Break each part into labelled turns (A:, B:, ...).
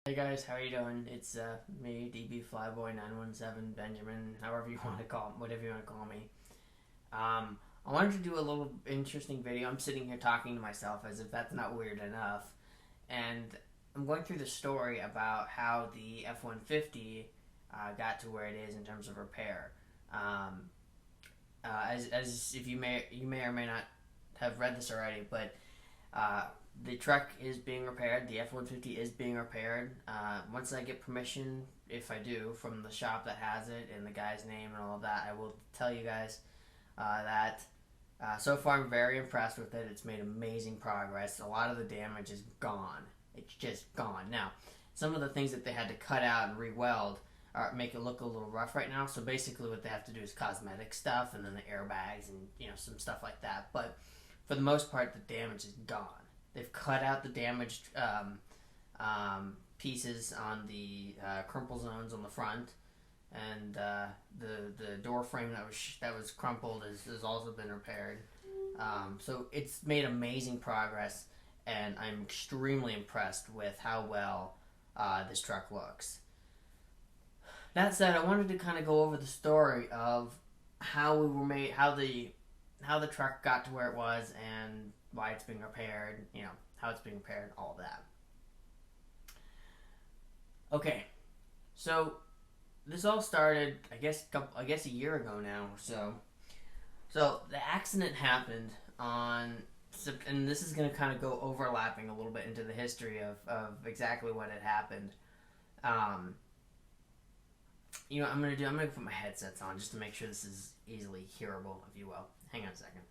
A: Hey guys, how are you doing? It's me, DB Flyboy 917 Benjamin, however you want to call whatever you want to call me. I wanted to do a little interesting video. I'm sitting here talking to myself as if that's not weird enough, and I'm going through the story about how the F-150 got to where it is in terms of repair. Um, as if you may or may not have read this already, but uh, the truck is being repaired. The F-150 is being repaired. Once I get permission, if I do, from the shop that has it and the guy's name and all of that, I will tell you guys that so far I'm very impressed with it. It's made amazing progress. A lot of the damage is gone. It's just gone. Now, some of the things that they had to cut out and re-weld make it look a little rough right now. So basically what they have to do is cosmetic stuff and then the airbags and some stuff like that. But for the most part, the damage is gone. They've cut out the damaged pieces on the crumple zones on the front, and the door frame that was crumpled has also been repaired. So it's made amazing progress, and I'm extremely impressed with how well this truck looks. That said, I wanted to kind of go over the story of how we were made, how the truck got to where it was, and why it's being repaired. How it's being repaired, all of that. Okay, so this all started, I guess a year ago now or so. So the accident happened on, and this is going to kind of go overlapping a little bit into the history of exactly what had happened. Um, I'm gonna put my headsets on just to make sure this is easily hearable, if you will. Hang on a second.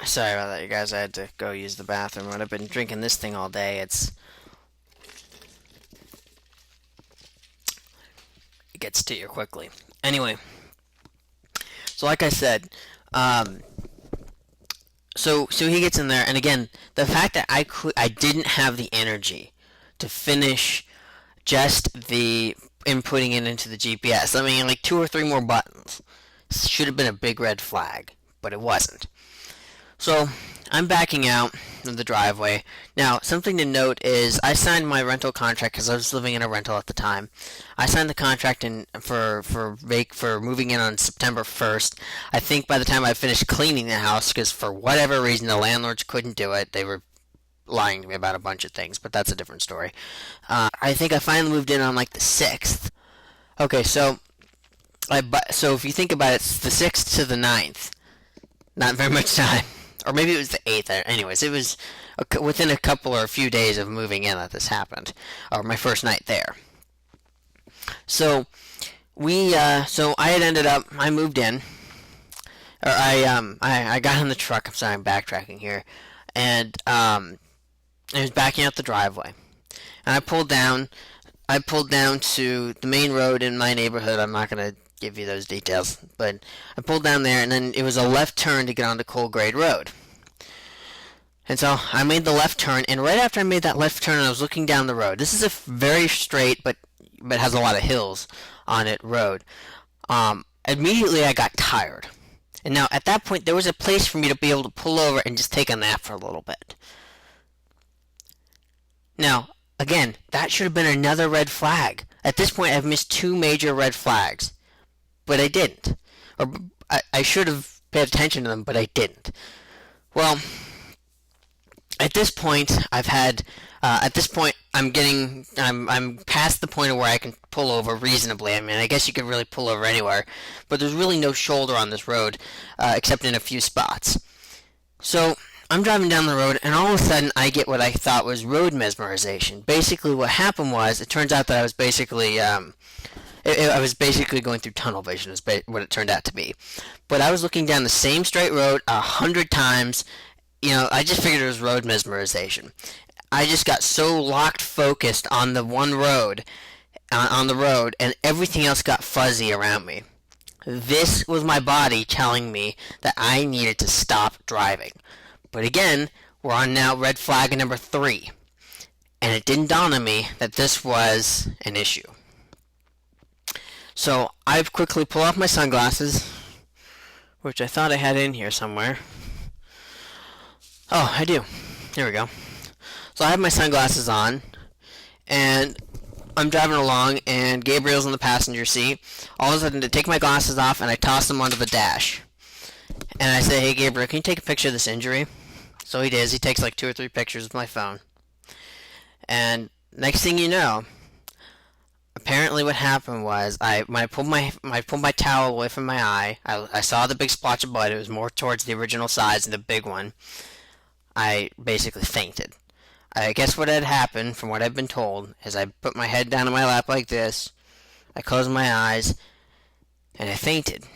A: Sorry about that, you guys. I had to go use the bathroom. When I've been drinking this thing all day, it gets to you quickly. Anyway, so like I said, um, so he gets in there, and again, the fact that I didn't have the energy to finish just the inputting it into the GPS. I mean, like 2 or 3 more buttons should have been a big red flag, but it wasn't. So I'm backing out of the driveway. Now, something to note is I signed my rental contract because I was living in a rental at the time. I signed the contract for moving in on September 1st. I think by the time I finished cleaning the house, because for whatever reason the landlords couldn't do it, they were lying to me about a bunch of things, but that's a different story. I think I finally moved in on like the 6th. Okay, so if you think about it, it's the 6th to the 9th. Not very much time. Or maybe it was the 8th. Anyways, it was within a couple or a few days of moving in that this happened. Or my first night there. So I had ended up, I moved in. Or I got in the truck. I'm sorry, I'm backtracking here. And, I was backing out the driveway. And I pulled down to the main road in my neighborhood. I'm not going to give you those details, but I pulled down there, and then it was a left turn to get onto Colgrade Road. And so I made the left turn, and right after I made that left turn, I was looking down the road. This is a very straight, but has a lot of hills on it road. Immediately I got tired. And now at that point, there was a place for me to be able to pull over and just take a nap for a little bit. Now, again, that should have been another red flag. At this point, I've missed 2 major red flags. But I didn't. Or I should have paid attention to them, but I didn't. Well, at this point, I'm past the point of where I can pull over reasonably. I mean, I guess you could really pull over anywhere, but there's really no shoulder on this road, except in a few spots. So I'm driving down the road, and all of a sudden, I get what I thought was road mesmerization. Basically, what happened was, it turns out that I was basically going through tunnel vision, is what it turned out to be. But I was looking down the same straight road 100 times. I just figured it was road mesmerization. I just got so locked focused on the one road, on the road, and everything else got fuzzy around me. This was my body telling me that I needed to stop driving. But again, we're on now red flag number 3. And it didn't dawn on me that this was an issue. So I quickly pull off my sunglasses, which I thought I had in here somewhere. Oh, I do. Here we go. So I have my sunglasses on, and I'm driving along, and Gabriel's in the passenger seat. All of a sudden, I take my glasses off, and I toss them onto the dash. And I say, "Hey, Gabriel, can you take a picture of this injury?" So he does. He takes like 2 or 3 pictures with my phone. And next thing you know, apparently what happened was when I pulled my towel away from my eye, I saw the big splotch of blood. It was more towards the original size than the big one. I basically fainted. I guess what had happened, from what I've been told, is I put my head down in my lap like this, I closed my eyes, and I fainted.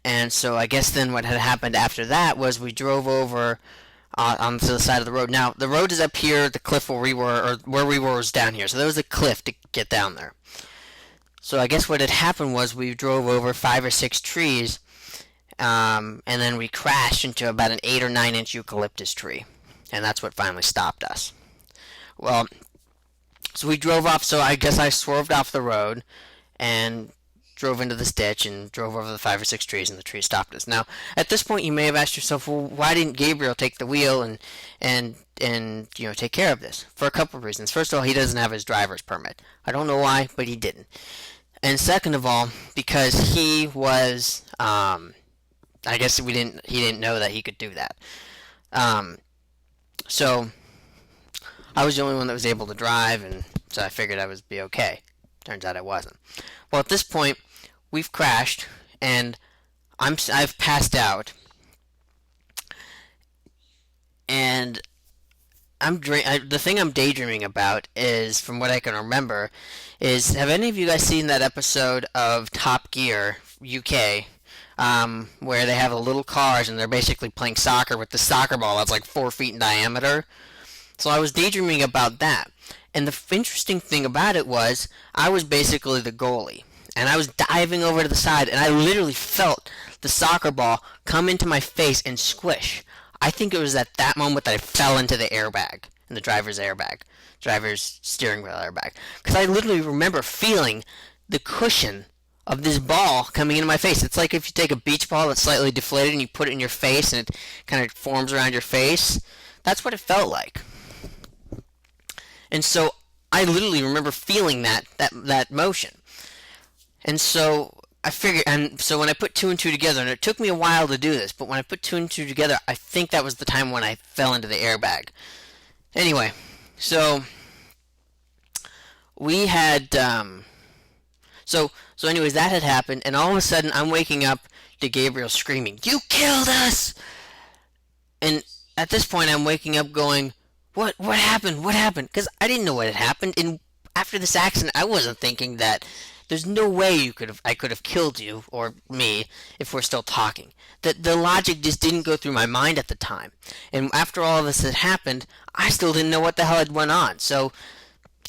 A: And so I guess then what had happened after that was we drove over onto the side of the road. Now, the road is up here, the cliff where we were, or where we were was down here. So there was a cliff to get down there. So I guess what had happened was we drove over 5 or 6 trees, and then we crashed into about an 8 or 9 inch eucalyptus tree. And that's what finally stopped us. Well, so we drove off, so I guess I swerved off the road and drove into this ditch and drove over the 5 or 6 trees, and the tree stopped us. Now, at this point, you may have asked yourself, well, why didn't Gabriel take the wheel and take care of this? For a couple of reasons. First of all, he doesn't have his driver's permit. I don't know why, but he didn't. And second of all, because he was, I guess he didn't know that he could do that. So I was the only one that was able to drive, and so I figured I would be okay. Turns out I wasn't. Well, at this point, we've crashed, and I've passed out, and the thing I'm daydreaming about is, from what I can remember, is have any of you guys seen that episode of Top Gear UK? where they have the little cars and they're basically playing soccer with the soccer ball that's like 4 feet in diameter. So I was daydreaming about that. And the interesting thing about it was I was basically the goalie. And I was diving over to the side, and I literally felt the soccer ball come into my face and squish. I think it was at that moment that I fell into the airbag, in the driver's steering wheel airbag. Because I literally remember feeling the cushion of this ball coming into my face. It's like if you take a beach ball that's slightly deflated and you put it in your face and it kind of forms around your face. That's what it felt like. And so I literally remember feeling that motion. And so I figured, and so when I put 2 and 2 together, and it took me a while to do this, but when I put 2 and 2 together, I think that was the time when I fell into the airbag. Anyway, so we had, so anyways, that had happened, and all of a sudden I'm waking up to Gabriel screaming, "You killed us!" And at this point I'm waking up going, What happened? What happened? Because I didn't know what had happened, and after this accident, I wasn't thinking that there's no way I could have killed you or me if we're still talking. The logic just didn't go through my mind at the time. And after all of this had happened, I still didn't know what the hell had went on. So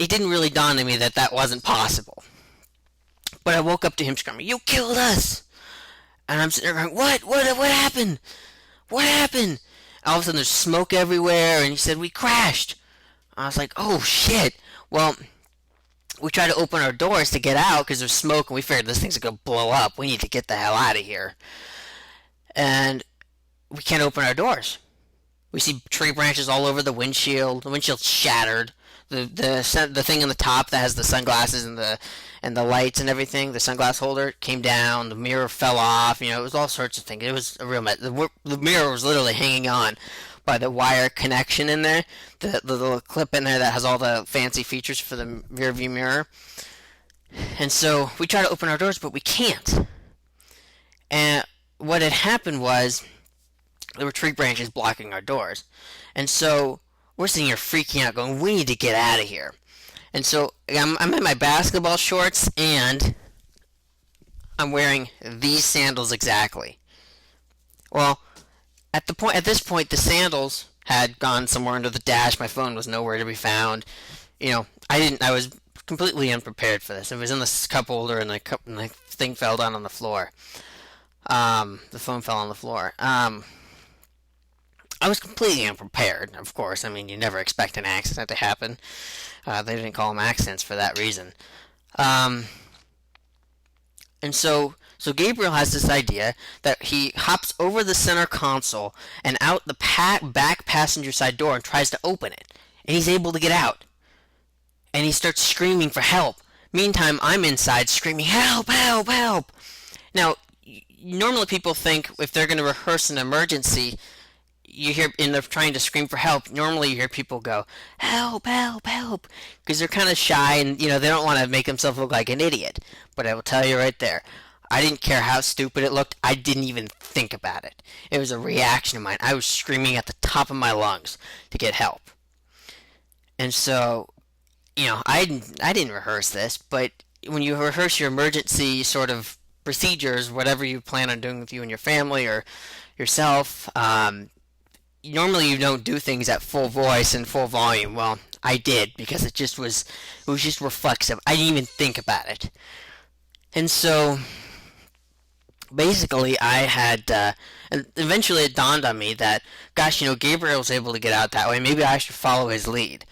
A: it didn't really dawn on me that that wasn't possible. But I woke up to him screaming, "You killed us!" And I'm sitting there going, What happened? What happened? All of a sudden there's smoke everywhere, and he said, "We crashed." I was like, "Oh shit." Well, we tried to open our doors to get out because there's smoke, and we figured this thing's going to blow up. We need to get the hell out of here. And we can't open our doors. We see tree branches all over the windshield. The windshield's shattered. The thing on the top that has the sunglasses and the lights and everything, the sunglass holder, came down. The mirror fell off. It was all sorts of things. It was a real mess. The mirror was literally hanging on by the wire connection in there, the little clip in there that has all the fancy features for the rear view mirror. And so we try to open our doors, but we can't. And what had happened was there were tree branches blocking our doors. And so we're sitting here freaking out, going, "We need to get out of here." And so I'm in my basketball shorts, and I'm wearing these sandals exactly. Well, at this point, the sandals had gone somewhere under the dash. My phone was nowhere to be found. I was completely unprepared for this. It was in the cup holder, and the thing fell down on the floor. The phone fell on the floor. I was completely unprepared, of course. I mean, you never expect an accident to happen. They didn't call them accidents for that reason. And so Gabriel has this idea that he hops over the center console and out the back passenger side door and tries to open it. And he's able to get out. And he starts screaming for help. Meantime, I'm inside screaming, "Help, help, help!" Now, normally people think if they're going to rehearse an emergency, you hear, and they're trying to scream for help, normally you hear people go, "Help, help, help," because they're kind of shy and, they don't want to make themselves look like an idiot. But I will tell you right there, I didn't care how stupid it looked. I didn't even think about it. It was a reaction of mine. I was screaming at the top of my lungs to get help. And so, I didn't rehearse this, but when you rehearse your emergency sort of procedures, whatever you plan on doing with you and your family or yourself, normally you don't do things at full voice and full volume. Well, I did, because it was just reflexive. I didn't even think about it. And so basically I had, and eventually it dawned on me that, gosh, Gabriel was able to get out that way. Maybe I should follow his lead.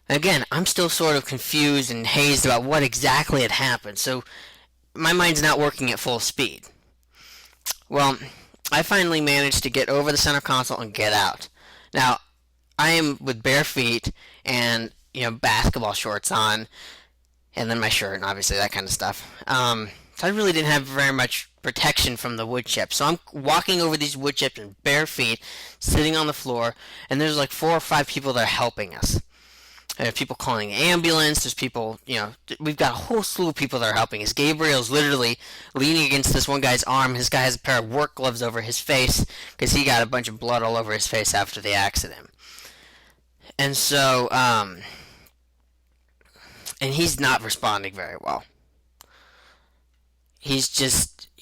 A: And again, I'm still sort of confused and hazed about what exactly had happened. So my mind's not working at full speed. Well, I finally managed to get over the center console and get out. Now, I am with bare feet and, basketball shorts on, and then my shirt, and obviously that kind of stuff. So I really didn't have very much protection from the wood chips. So I'm walking over these wood chips in bare feet, sitting on the floor, and there's like 4 or 5 people that are helping us. There are people calling the ambulance. There's people, we've got a whole slew of people that are helping us. Gabriel's literally leaning against this one guy's arm. His guy has a pair of work gloves over his face because he got a bunch of blood all over his face after the accident. And so, and he's not responding very well. He's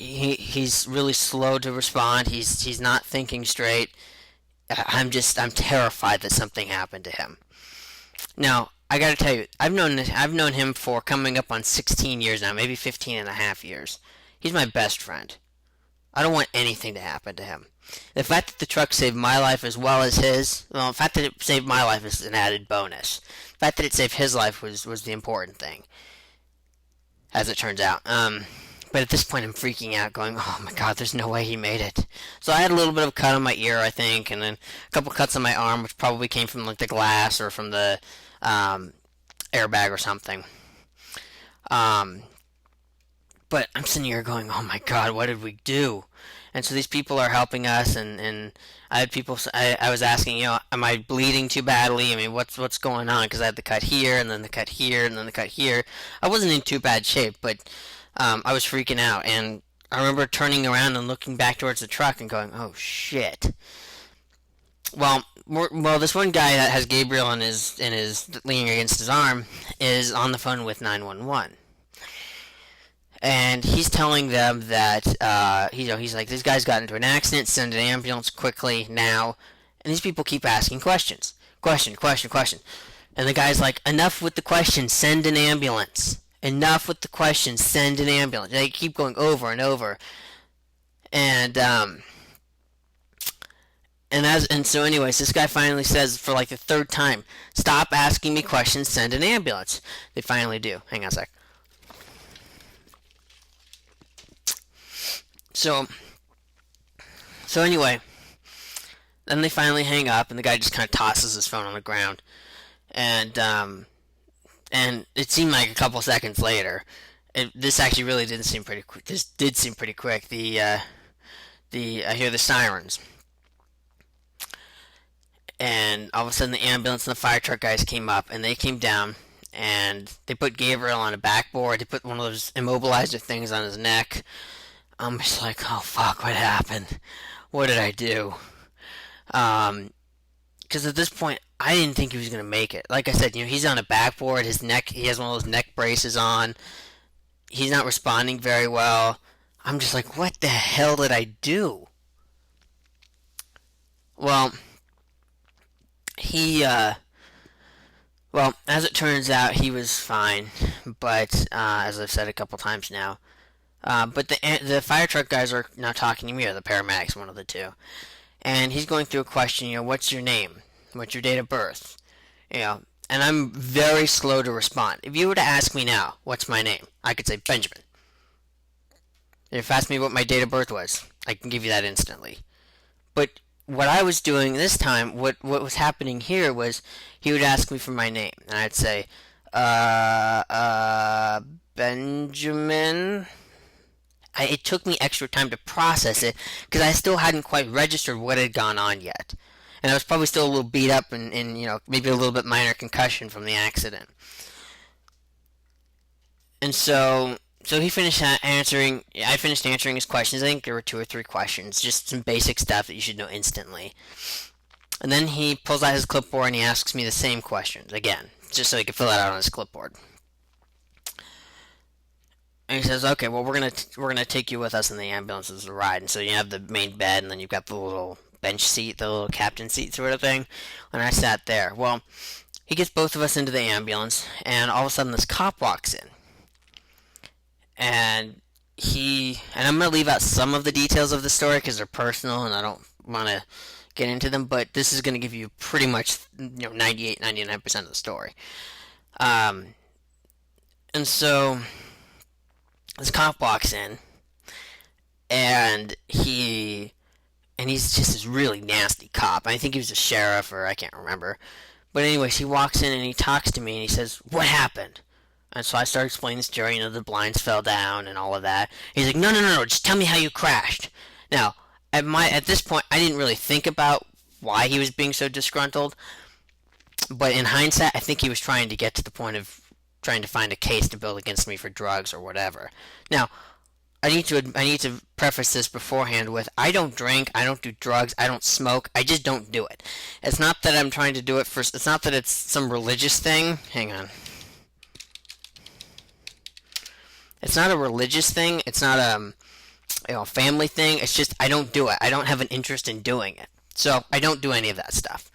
A: he's really slow to respond. He's not thinking straight. I'm terrified that something happened to him. Now, I gotta tell you, I've known him for coming up on 16 years now, maybe 15 and a half years. He's my best friend. I don't want anything to happen to him. The fact that the truck saved my life as well as his, well, the fact that it saved my life is an added bonus. The fact that it saved his life was the important thing, as it turns out. But at this point, I'm freaking out, going, "Oh my God, there's no way he made it." So I had a little bit of a cut on my ear, I think, and then a couple cuts on my arm, which probably came from like the glass or from the airbag or something. Um, but I'm sitting here going, "Oh my God, what did we do?" And so these people are helping us, and I had people. I was asking, am I bleeding too badly? I mean, what's going on? Because I had the cut here, and then the cut here, and then the cut here. I wasn't in too bad shape, but I was freaking out, and I remember turning around and looking back towards the truck and going, "Oh shit!" Well, this one guy that has Gabriel in his leaning against his arm is on the phone with 911, and he's telling them that he's like, "This guy's got into an accident. Send an ambulance quickly now." And these people keep asking questions, question, question, question, and the guy's like, "Enough with the questions. Send an ambulance." Enough with the questions. Send an ambulance. They keep going over and over, and so anyways, this guy finally says for like the third time, "Stop asking me questions. Send an ambulance." They finally do. Hang on a sec. So anyway, then they finally hang up, and the guy just kind of tosses his phone on the ground, and it seemed like a couple seconds later. This actually really didn't seem pretty quick. This did seem pretty quick. I hear the sirens, and all of a sudden the ambulance and the fire truck guys came up, and they came down, and they put Gabriel on a backboard. They put one of those immobilizer things on his neck. I'm just like, "Oh fuck, what happened? What did I do?" Because at this point, I didn't think he was gonna make it. Like I said, he's on a backboard. His neck, he has one of those neck braces on. He's not responding very well. I'm just like, what the hell did I do? Well, as it turns out, he was fine. But as I've said a couple times now, but the fire truck guys are now talking to me, or the paramedics, one of the two, and he's going through a question. What's your name? What's your date of birth? And I'm very slow to respond. If you were to ask me now, what's my name? I could say Benjamin. If you asked me what my date of birth was, I can give you that instantly. But what I was doing this time, what was happening here was he would ask me for my name, and I'd say, Benjamin. It took me extra time to process it because I still hadn't quite registered what had gone on yet. And I was probably still a little beat up and maybe a little bit minor concussion from the accident. And so he finished answering. I finished answering his questions. I think there were 2 or 3 questions, just some basic stuff that you should know instantly. And then he pulls out his clipboard and he asks me the same questions again, just so he could fill that out on his clipboard. And he says, "Okay, well, we're gonna take you with us in the ambulance as a ride." And so you have the main bed, and then you've got the little bench seat, the little captain seat sort of thing. And I sat there. Well, he gets both of us into the ambulance, and all of a sudden this cop walks in. And I'm going to leave out some of the details of the story because they're personal and I don't want to get into them, but this is going to give you pretty much 98, 99% of the story. And so this cop walks in, and he's just this really nasty cop. I think he was a sheriff, or I can't remember. But anyways, he walks in and he talks to me and he says, "What happened?" And so I started explaining the story, the blinds fell down and all of that. He's like, no, just tell me how you crashed. Now, at this point, I didn't really think about why he was being so disgruntled. But in hindsight, I think he was trying to get to the point of trying to find a case to build against me for drugs or whatever. Now, I need to preface this beforehand with, I don't drink, I don't do drugs, I don't smoke, I just don't do it. It's not that I'm trying to do it it's not that it's some religious thing. Hang on. It's not a religious thing. It's not family thing. It's just I don't do it. I don't have an interest in doing it. So I don't do any of that stuff.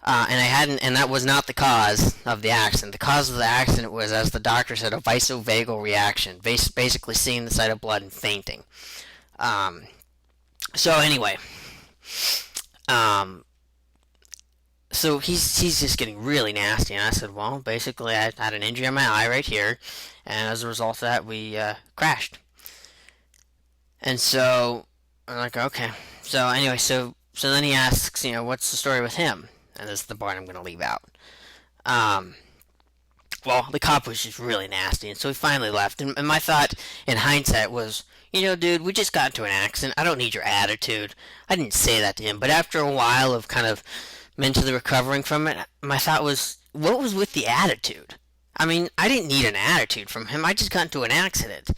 A: And I hadn't, and that was not the cause of the accident. The cause of the accident was, as the doctor said, a vasovagal reaction, basically seeing the sight of blood and fainting. So anyway, so he's just getting really nasty, and I said, well, basically I had an injury on my eye right here, and as a result of that, we crashed. And so I'm like, okay. So anyway, so then he asks, what's the story with him? And this is the part I'm going to leave out. Well, the cop was just really nasty, and so he finally left. And my thought, in hindsight, was, dude, we just got into an accident. I don't need your attitude. I didn't say that to him, but after a while of kind of mentally recovering from it, my thought was, what was with the attitude? I mean, I didn't need an attitude from him. I just got into an accident.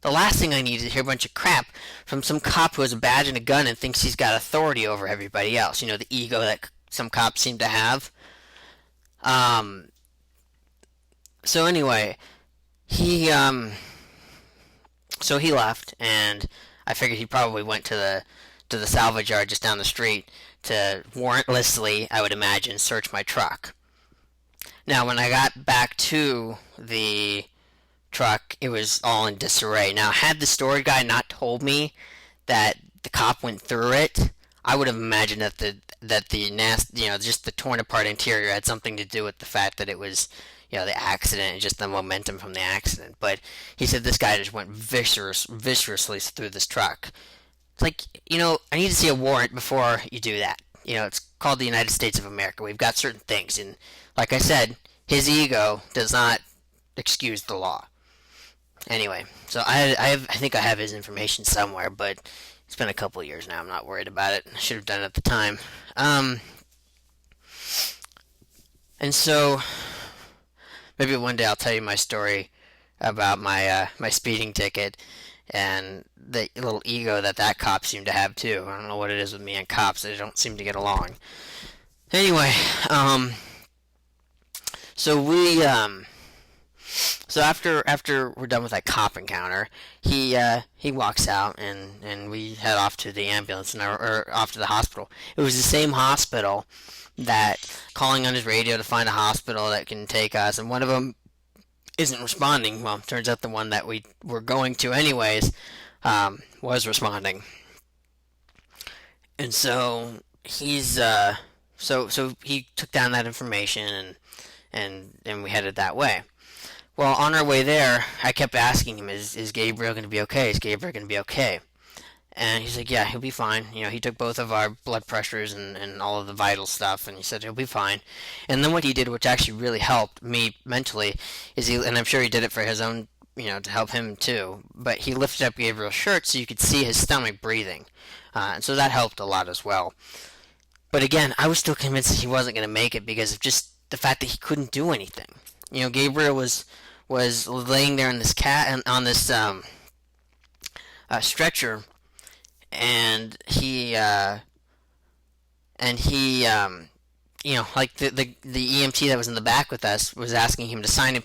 A: The last thing I need is to hear a bunch of crap from some cop who has a badge and a gun and thinks he's got authority over everybody else. The ego that some cops seem to have. So anyway, he left, and I figured he probably went to the salvage yard just down the street to warrantlessly, I would imagine, search my truck. Now, when I got back to the truck, it was all in disarray. Now, had the storage guy not told me that the cop went through it, I would have imagined that just the torn apart interior had something to do with the fact that it was, the accident and just the momentum from the accident. But he said this guy just went viciously through this truck. It's like, I need to see a warrant before you do that. It's called the United States of America. We've got certain things, and like I said, his ego does not excuse the law. Anyway, so I think I have his information somewhere, but it's been a couple of years now. I'm not worried about it. I should have done it at the time. And so maybe one day I'll tell you my story about my speeding ticket and the little ego that cop seemed to have too. I don't know what it is with me and cops. They don't seem to get along. Anyway, so we so after we're done with that cop encounter, he walks out and we head off to the ambulance or off to the hospital. It was the same hospital that calling on his radio to find a hospital that can take us, and one of them isn't responding. Well, turns out the one that we were going to anyways was responding. And so he's so he took down that information and we headed that way. Well, on our way there, I kept asking him, is Gabriel going to be okay? Is Gabriel going to be okay? And he's like, yeah, he'll be fine. He took both of our blood pressures and all of the vital stuff, and he said he'll be fine. And then what he did, which actually really helped me mentally, is and I'm sure he did it for his own, to help him too, but he lifted up Gabriel's shirt so you could see his stomach breathing. And so that helped a lot as well. But again, I was still convinced that he wasn't going to make it because of just the fact that he couldn't do anything. Gabriel was laying there in this on this stretcher, and he like the EMT that was in the back with us was asking him to sign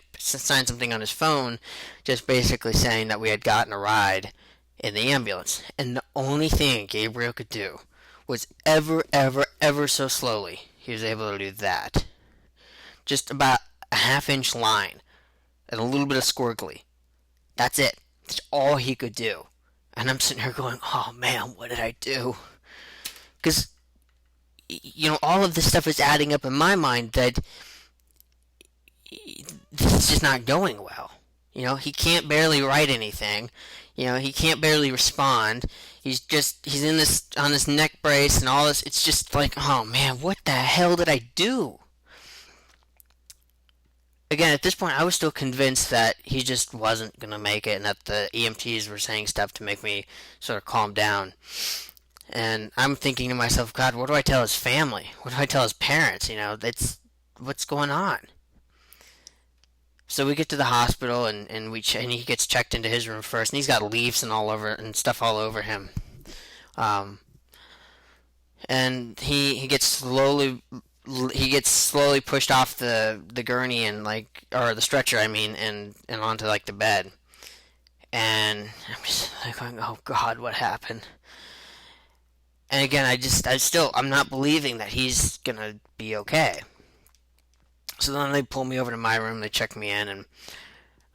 A: something on his phone, just basically saying that we had gotten a ride in the ambulance. And the only thing Gabriel could do was ever so slowly, he was able to do that. Just about a half-inch line and a little bit of squiggly. That's it. That's all he could do. And I'm sitting here going, oh man, what did I do? Because, all of this stuff is adding up in my mind that this is just not going well. He can't barely write anything. He can't barely respond. He's in on this neck brace and all this. It's just like, oh man, what the hell did I do? Again, at this point, I was still convinced that he just wasn't going to make it and that the EMTs were saying stuff to make me sort of calm down. And I'm thinking to myself, God, what do I tell his family? What do I tell his parents? What's going on? So we get to the hospital and he gets checked into his room first, and he's got leaves and stuff all over him. And he gets slowly pushed off the gurney or the stretcher, and onto the bed. And I'm just like going, oh God, what happened? And again, I'm not believing that he's gonna be okay. So then they pull me over to my room, they check me in, and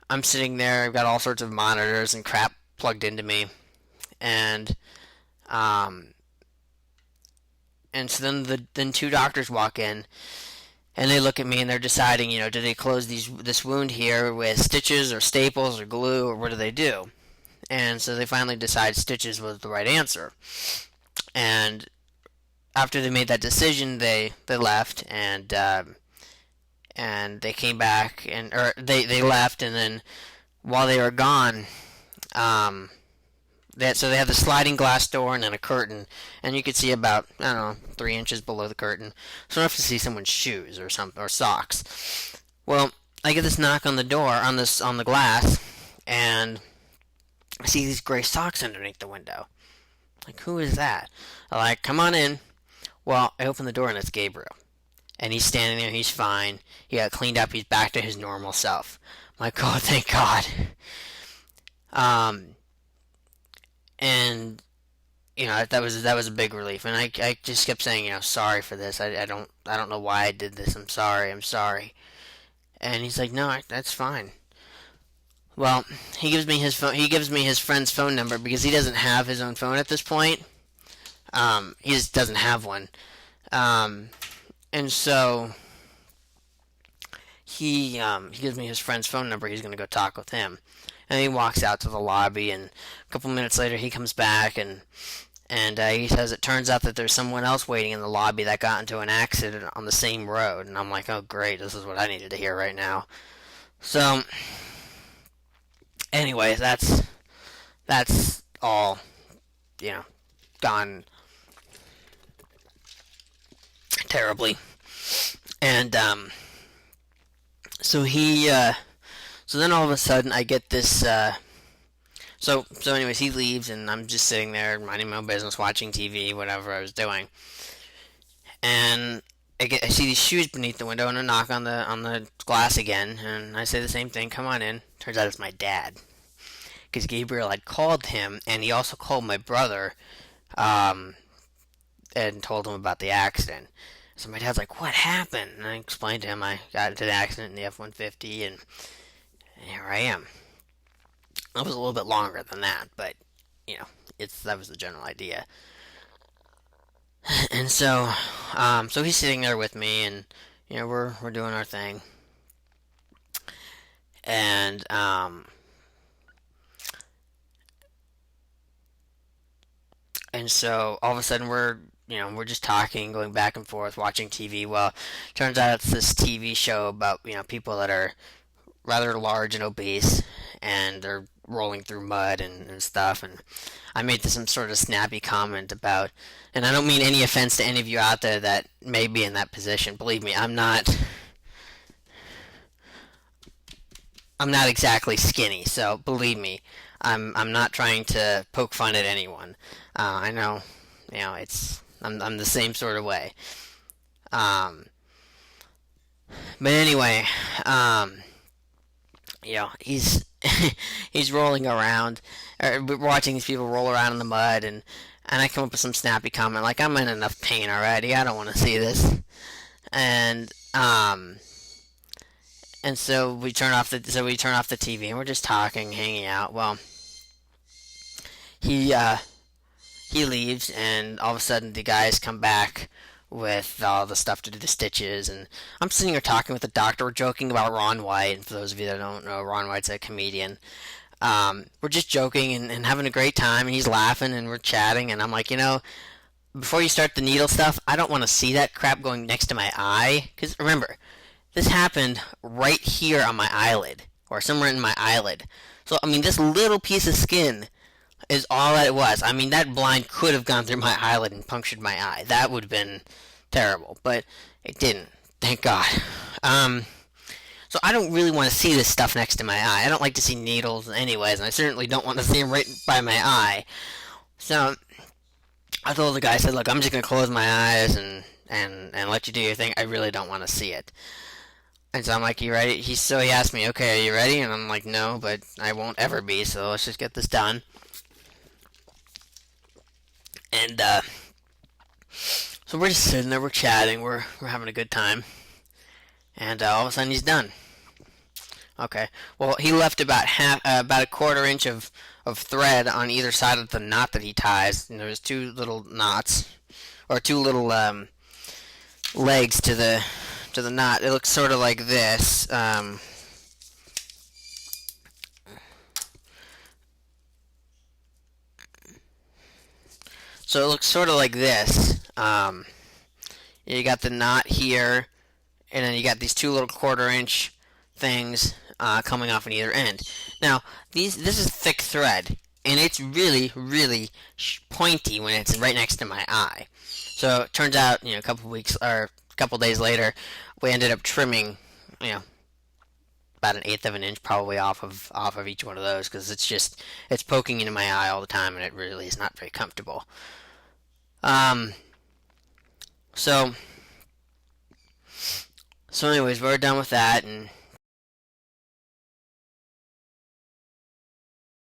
A: I'm sitting there. I've got all sorts of monitors and crap plugged into me, and um, and so then two doctors walk in, and they look at me and they're deciding, do they close this wound here with stitches or staples or glue, or what do they do? And so they finally decide stitches was the right answer. And after they made that decision, they left, and they came back, or they left, and then while they were gone, so they had the sliding glass door and then a curtain, and you could see about, I don't know, 3 inches below the curtain, so enough to see someone's shoes or socks. Well, I get this knock on the door on the glass, and I see these gray socks underneath the window. Like, who is that? I'm like, come on in. Well, I open the door and it's Gabriel. And he's standing there, he's fine. He got cleaned up, he's back to his normal self. I'm like, oh, thank God. And that was a big relief. And I just kept saying, sorry for this. I don't know why I did this. I'm sorry. And he's like, no, that's fine. Well, he gives me his phone. He gives me his friend's phone number because he doesn't have his own phone at this point. He just doesn't have one. And so he gives me his friend's phone number. He's gonna go talk with him, and he walks out to the lobby. And a couple minutes later, he comes back and he says it turns out that there's someone else waiting in the lobby that got into an accident on the same road. And I'm like, oh great, this is what I needed to hear right now. So, anyways, that's all, gone terribly. And so then all of a sudden I get this. So anyways, he leaves, and I'm just sitting there minding my own business, watching TV, whatever I was doing. And I see these shoes beneath the window, and a knock on the glass again, and I say the same thing. Come on in. Turns out it's my dad, because Gabriel had called him, and he also called my brother, and told him about the accident. So my dad's like, what happened? And I explained to him I got into an accident in the F-150, and here I am. It was a little bit longer than that, but, that was the general idea. And so he's sitting there with me, and, we're doing our thing. And, so all of a sudden we're just talking, going back and forth, watching TV. Well, turns out it's this TV show about, people that are rather large and obese, and they're rolling through mud and stuff. And I made some sort of snappy comment about, and I don't mean any offense to any of you out there that may be in that position. Believe me, I'm not exactly skinny, so believe me, I'm not trying to poke fun at anyone. I know, I'm the same sort of way. But anyway, he's he's rolling around, we're watching these people roll around in the mud, and I come up with some snappy comment like, I'm in enough pain already. I don't want to see this. And so we turn off the TV, and we're just talking, hanging out. Well, he leaves, and all of a sudden the guys come back with all the stuff to do the stitches, and I'm sitting here talking with the doctor. We're joking about Ron White, and for those of you that don't know, Ron White's a comedian. We're just joking and having a great time, and he's laughing, and we're chatting, and I'm like, before you start the needle stuff, I don't want to see that crap going next to my eye, because remember, this happened right here on my eyelid, or somewhere in my eyelid. So, this little piece of skin is all that it was. That blind could have gone through my eyelid and punctured my eye. That would have been terrible, but it didn't. Thank God. So I don't really want to see this stuff next to my eye. I don't like to see needles anyways, and I certainly don't want to see them right by my eye. So I told the guy, I said, look, I'm just going to close my eyes and let you do your thing. I really don't want to see it.
B: And so I'm like, you ready? He asked me, okay, are you ready? And I'm like, no, but I won't ever be, so let's just get this done. And so we're just sitting there, we're chatting, we're having a good time. And all of a sudden he's done. Okay. Well, he left about a quarter inch of thread on either side of the knot that he ties. And there's two little knots, or two little legs to the knot. It looks sort of like this. So it looks sort of like this. You got the knot here, and then you got these two little quarter-inch things coming off on either end. Now, this is thick thread, and it's really, really pointy when it's right next to my eye. So it turns out, a couple weeks or a couple days later, we ended up trimming, about an eighth of an inch probably off of each one of those because it's poking into my eye all the time, and it really is not very comfortable. So So anyways, we're done with that, and